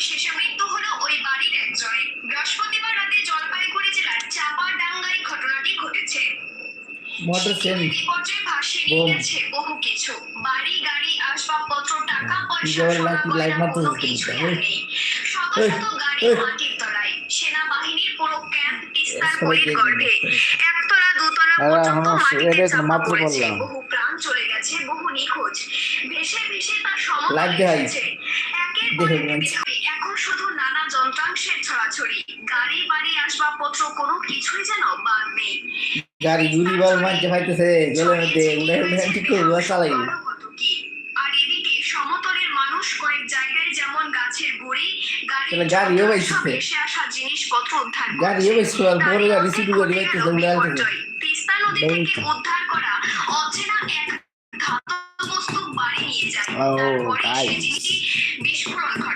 শেষে মৃত্যু হলো ওই বাড়ির একজনের। বৃহস্পতিবার রাতে জলপাইগুড়ি জেলার চাপাডাঙ্গায় ঘটনাটি ঘটেছে। বিপর্যয় ভাসিয়ে নিয়ে গেছে বহু কিছু, বাড়ি গাড়ি আসবাবপত্র, টাকা পয়সা, কোনো কিছুই আর নেই। শত শত গাড়ি মাটির তলায়। সেনাবাহিনীর পুরো ক্যাম্প তিস্তার পরির গর্ভে। একতলা দুতলা পর্যন্ত মাটিতে চাপা পড়েছে। বহু প্রাণ চলে গেছে, বহু নিখোঁজ। ভেসে ভেসে তার সমতলে এসেছে একের পর এক বিষয়। এখন শুধু নানা যন্ত্রাংশের ছড়াছড়ি। গাড়ি বাড়ি আসবাবপত্র কোনো কিছুই যেন বাদ নেই। গাড়ি ঘুরি বার মাঝে ফাইতেছে জলের মধ্যে উড়ে উড়ে ঠিক করে চালাই। আর এদিকে সমতলের মানুষ কয়েক জায়গায় যেমন গাছের গুড়ি, গাড়িও বাইছে, ভেসে আসা জিনিসপত্র উদ্ধার গাড়িও বাইছে, বড় গাড়ি ছোট গাড়ি বাইতেছে উড়ে আসতেছে। তিস্তা নদী থেকে উদ্ধার করা অচেনা এক ধাতব বস্তু বাড়ি নিয়ে যায়, তারপরে সেই জিনিসটি বিস্ফোরণ ঘটে।